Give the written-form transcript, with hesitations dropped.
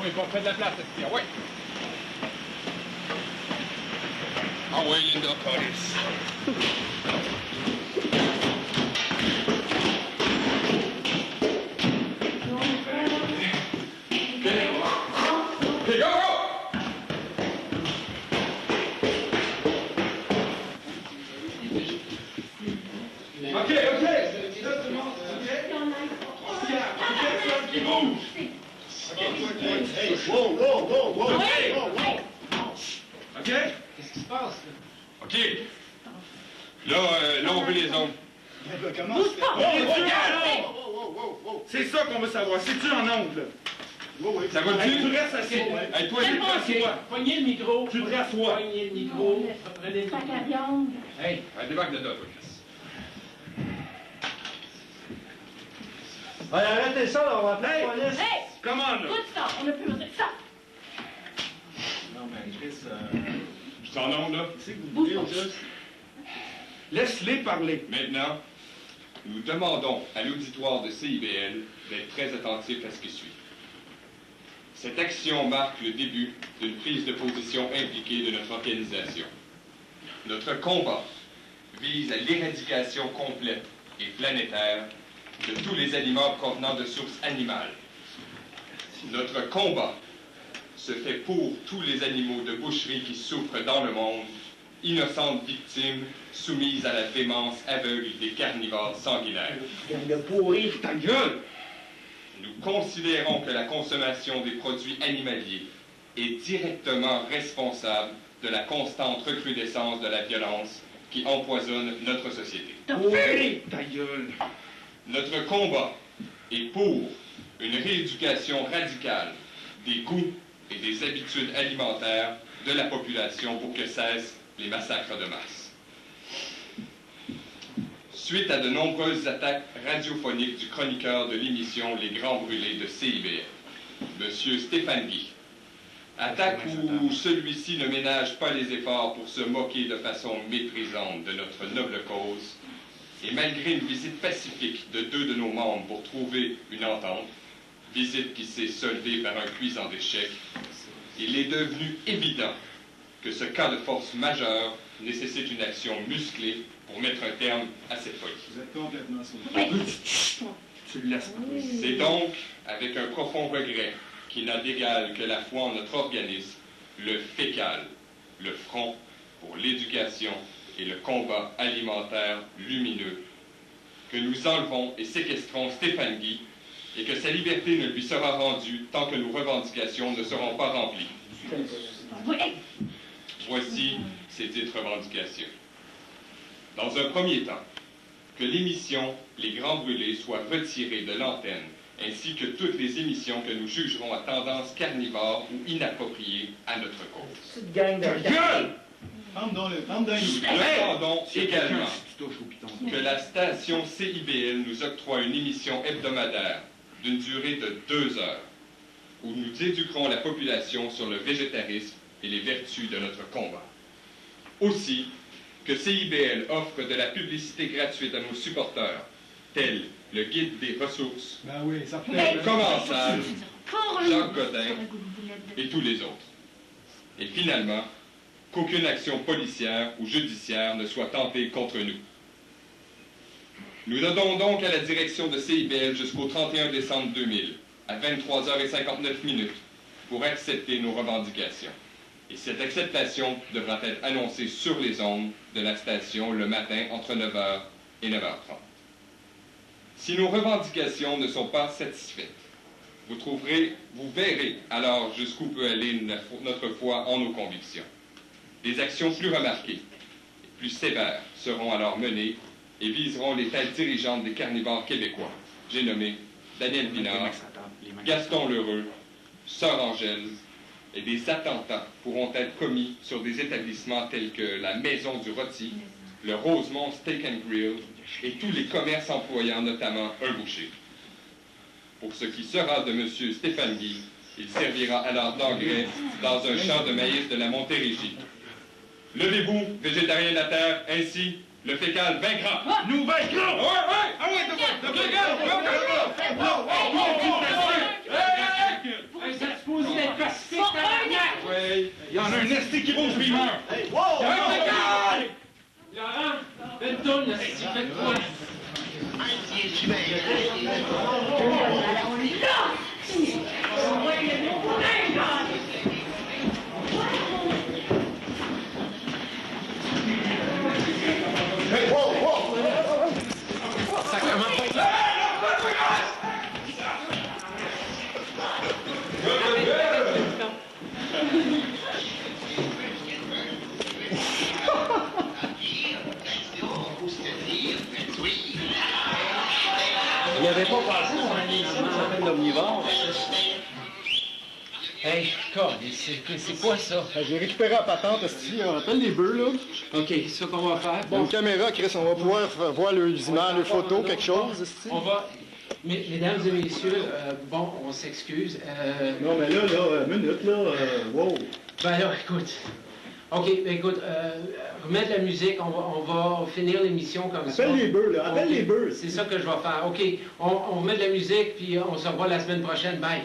oui, bon, fais de la place, Sophia, oui. Ah oui, Linda Collis. Qu'est-ce qui se passe, là? OK. Là, on veut les ondes. Comment? C'est ça qu'on veut savoir. C'est-tu en ondes, là? Oui. Ça va-tu? Tu restes assis. Hey, toi, tu te rassois. Pognez le micro. Tu te rassois. Pognez le micro. Prenez le micro. Hey. Débarque de là, toi, Chris. Allez, arrêtez ça, là, on va appeler la police. Hey! Comment, là? Tout ça, on a plus besoin de ça. Non, mais Chris, Je suis en ondes, là. c'est que vous voulez, juste. Laisse-les parler. Maintenant, nous demandons à l'auditoire de CIBL d'être très attentif à ce qui suit. Cette action marque le début d'une prise de position impliquée de notre organisation. Notre combat vise à l'éradication complète et planétaire de tous les aliments provenant de sources animales. Notre combat se fait pour tous les animaux de boucherie qui souffrent dans le monde, innocentes victimes soumises à la démence aveugle des carnivores sanguinaires. Le pourri. Ta gueule! Nous considérons que la consommation des produits animaliers est directement responsable de la constante recrudescence de la violence qui empoisonne notre société. Pourri! Ta gueule! Notre combat est pour une rééducation radicale des goûts et des habitudes alimentaires de la population pour que cessent les massacres de masse. Suite à de nombreuses attaques radiophoniques du chroniqueur de l'émission Les Grands Brûlés de CIBL, M. Stéphane Guy, attaque où celui-ci ne ménage pas les efforts pour se moquer de façon méprisante de notre noble cause, et malgré une visite pacifique de 2 de nos membres pour trouver une entente, visite qui s'est soldée par un cuisant d'échecs, il est devenu évident que ce cas de force majeure nécessite une action musclée pour mettre un terme à cette folie. Vous êtes complètement sauvé. Tu le laisses parler. C'est donc avec un profond regret qui n'a d'égal que la foi en notre organisme, le FÉCAL, le Front pour l'éducation et le combat alimentaire lumineux, que nous enlevons et séquestrons Stéphane Guy et que sa liberté ne lui sera rendue tant que nos revendications ne seront pas remplies. Voici ces dites revendications. Dans un premier temps, que l'émission Les Grands Brûlés soit retirée de l'antenne, ainsi que toutes les émissions que nous jugerons à tendance carnivore ou inappropriée à notre cause. Petite gang de... Ta gueule! Ferme dans le... Nous demandons également Si tu touches au piton. que la station CIBL nous octroie une émission hebdomadaire d'une durée de 2 heures, où nous éduquerons la population sur le végétarisme et les vertus de notre combat. Aussi, que CIBL offre de la publicité gratuite à nos supporters, tels le guide des ressources, Ben oui, ça fait... Commensal, Jacques Godin et tous les autres. Et finalement, qu'aucune action policière ou judiciaire ne soit tentée contre nous. Nous donnons donc à la direction de CIBL jusqu'au 31 décembre 2000, à 23h59 pour accepter nos revendications. Et cette acceptation devra être annoncée sur les ondes de la station le matin entre 9h et 9h30. Si nos revendications ne sont pas satisfaites, vous verrez alors jusqu'où peut aller notre foi en nos convictions. Des actions plus remarquées et plus sévères seront alors menées et viseront les têtes dirigeantes des carnivores québécois. J'ai nommé Daniel Pinard, Gaston Lheureux, Sœur Angèle, et des attentats pourront être commis sur des établissements tels que la Maison du Rôti, le Rosemont Steak and Grill et tous les commerces employant notamment un boucher. Pour ce qui sera de M. Stéphane Guy, il servira alors d'engrais dans un champ de maïs de la Montérégie. Levez-vous, végétariens de la terre, ainsi le fécal vaincra. Nous vaincrons! Ah ouais, Vous êtes supposé un esti qui bouge, puis il meurt! Hey, wow! Laurent, fais une tourne, là, si tu fais de quoi? Hey, wow, wow! Ça commence pas. Il n'y avait pas passé sur un émission qui s'appelle l'Omnivore. Hey, c'est quoi ça? J'ai récupéré la patente, esti, on appelle les bœufs, là. OK, c'est ça qu'on va faire. Bon, une caméra, Chris, on va pouvoir voir leurs images, leurs photos, quelque chose, esti. On va... Mesdames et messieurs, bon, on s'excuse. Non, mais là, minute, là, wow. Ben là, écoute. OK, ben écoute, remettre la musique, on va finir l'émission comme ça. Appelle les bœufs, là, appelle OK, les bœufs. C'est ça que je vais faire. OK, on remet de la musique, puis on se revoit la semaine prochaine. Bye.